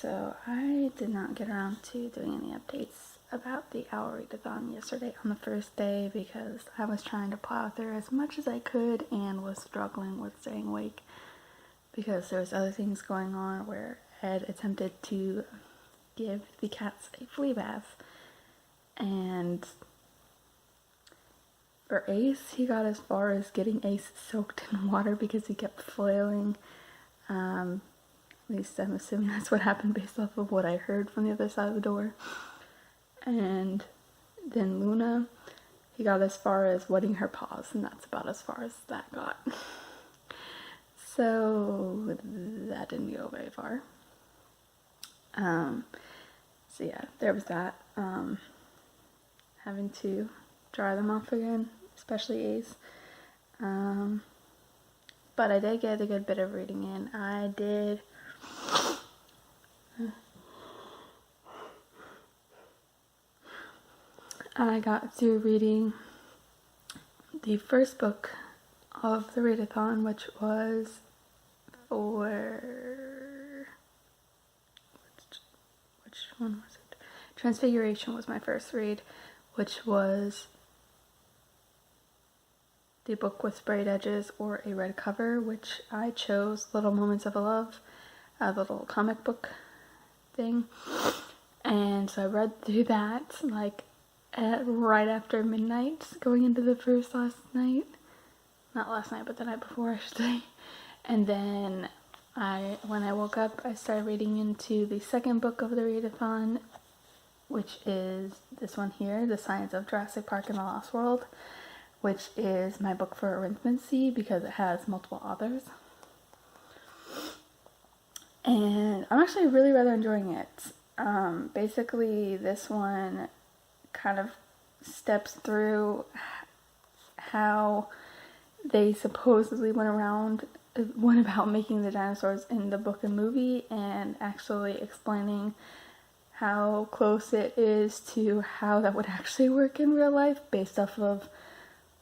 So I did not get around to doing any updates about the Owl Readathon yesterday on the first day because I was trying to plow through as much as I could and was struggling with staying awake because there was other things going on where Ed attempted to give the cats a flea bath, and for Ace, he got as far as getting Ace soaked in water because he kept flailing. At least I'm assuming that's what happened based off of what I heard from the other side of the door. And then Luna, he got as far as wetting her paws, and that's about as far as that got. So that didn't go very far. So yeah, there was that. Having to dry them off again, especially Ace. But I did get a good bit of reading in. I got through reading the first book of the Readathon, which was which one was it? Transfiguration was my first read, which was the book with sprayed edges or a red cover, which I chose Little Moments of a Love, a little comic book thing. And so I read through that like right after midnight, going into the last night, not last night, but the night before, I should say. And then when I woke up, I started reading into the second book of the Readathon, which is this one here, The Science of Jurassic Park and the Lost World, which is my book for arithmancy because it has multiple authors. And I'm actually really rather enjoying it. Basically, this one kind of steps through how they supposedly went about making the dinosaurs in the book and movie, and actually explaining how close it is to how that would actually work in real life based off of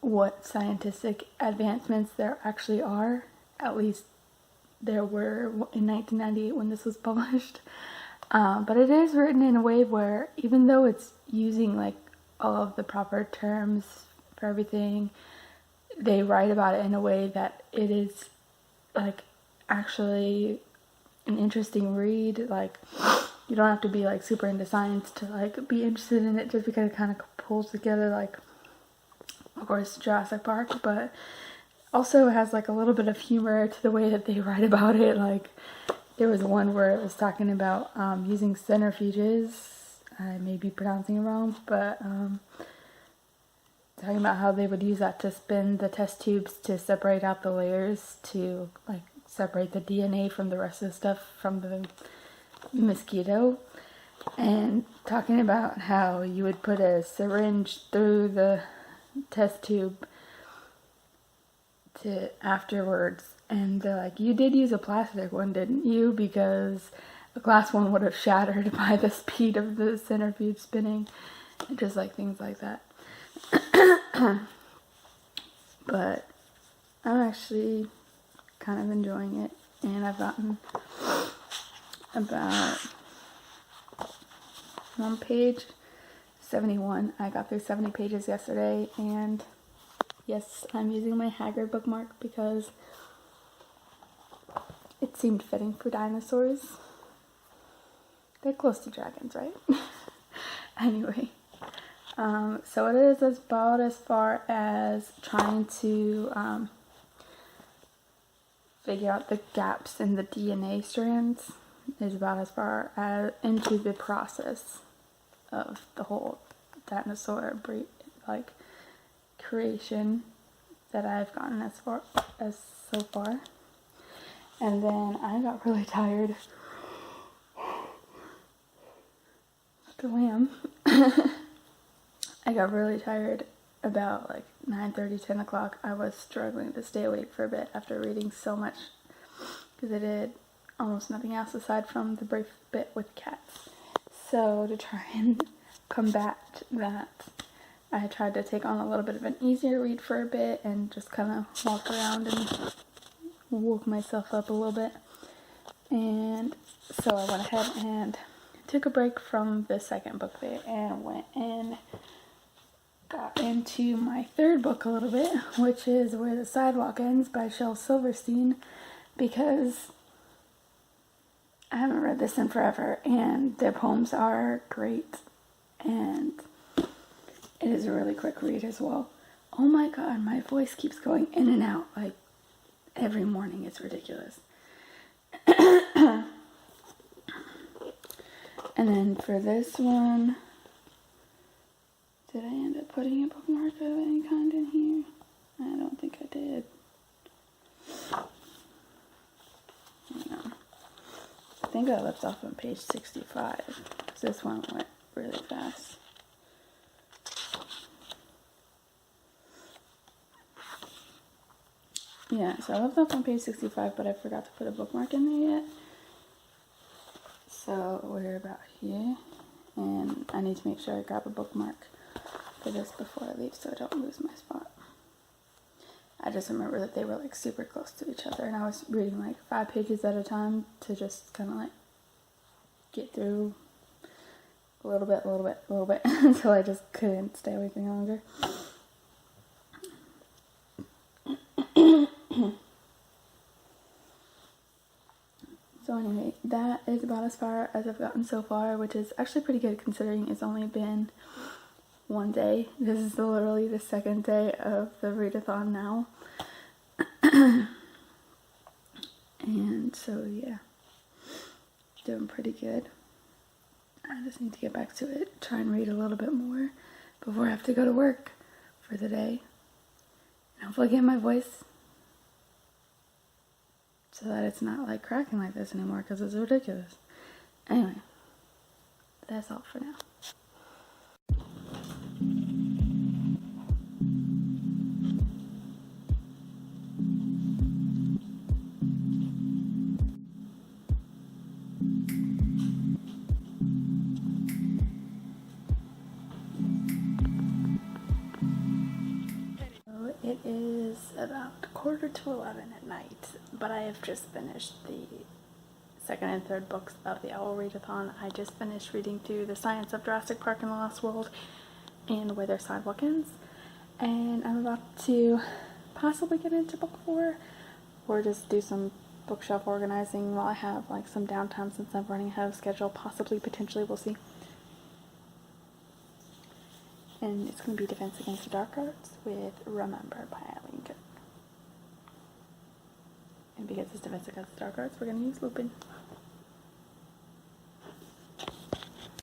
what scientific advancements there actually are. At least there were in 1998 when this was published. But it is written in a way where, even though it's using like all of the proper terms for everything, they write about it in a way that it is like actually an interesting read. Like, you don't have to be like super into science to like be interested in it, just because it kind of pulls together, like, of course, Jurassic Park, but also has like a little bit of humor to the way that they write about it. Like, there was one where it was talking about using centrifuges. I may be pronouncing it wrong, but talking about how they would use that to spin the test tubes to separate out the layers, to like separate the DNA from the rest of the stuff from the mosquito, and talking about how you would put a syringe through the test tube to afterwards, and they're like, you did use a plastic one, didn't you? Because a glass one would have shattered by the speed of the centrifuge spinning, and just like things like that. But I'm actually kind of enjoying it, and I've gotten about on page 71. I got through 70 pages yesterday, and yes, I'm using my Haggard bookmark because it seemed fitting for dinosaurs. They're close to dragons, right? Anyway, so it is about as far as trying to figure out the gaps in the DNA strands. Is about as far as into the process of the whole dinosaur creation that I've gotten as far as so far. And then I got really tired. The lamb. I got really tired about like 9:30, 10 o'clock. I was struggling to stay awake for a bit after reading so much, because I did almost nothing else aside from the brief bit with cats. So to try and combat that, I tried to take on a little bit of an easier read for a bit and just kind of walk around and woke myself up a little bit. And So I went ahead and took a break from the second book fair and went and got into my third book a little bit, which is Where the Sidewalk Ends by Shel Silverstein, because I haven't read this in forever and their poems are great and it is a really quick read as well. Oh my god, my voice keeps going in and out like every morning. It's ridiculous. And then for this one, did I end up putting a bookmark of any kind in here? I don't think I did. Hang on. I think I left off on page 65, because this one went really fast. Yeah, so I left off on page 65, but I forgot to put a bookmark in there yet. So we're about here, and I need to make sure I grab a bookmark for this before I leave so I don't lose my spot. I just remember that they were like super close to each other, and I was reading like 5 pages at a time to just kind of like get through a little bit until I just couldn't stay awake any longer. So anyway, that is about as far as I've gotten so far, which is actually pretty good considering it's only been one day. This is literally the second day of the readathon now. And so yeah, doing pretty good. I just need to get back to it, try and read a little bit more before I have to go to work for the day. And hopefully get my voice so that it's not like cracking like this anymore, because it's ridiculous. Anyway, that's all for now. It is about 11:15 at night, but I have just finished the second and third books of the Owl Readathon. I just finished reading through The Science of Jurassic Park and the Lost World and Where Their Sidewalk Ends, and I'm about to possibly get into book 4 or just do some bookshelf organizing while I have like some downtime since I'm running ahead of schedule. Possibly, potentially, we'll see. And it's going to be Defense Against the Dark Arts with Remember by Eileen Cook. And because it's Defense Against the Dark Arts, we're going to use Lupin.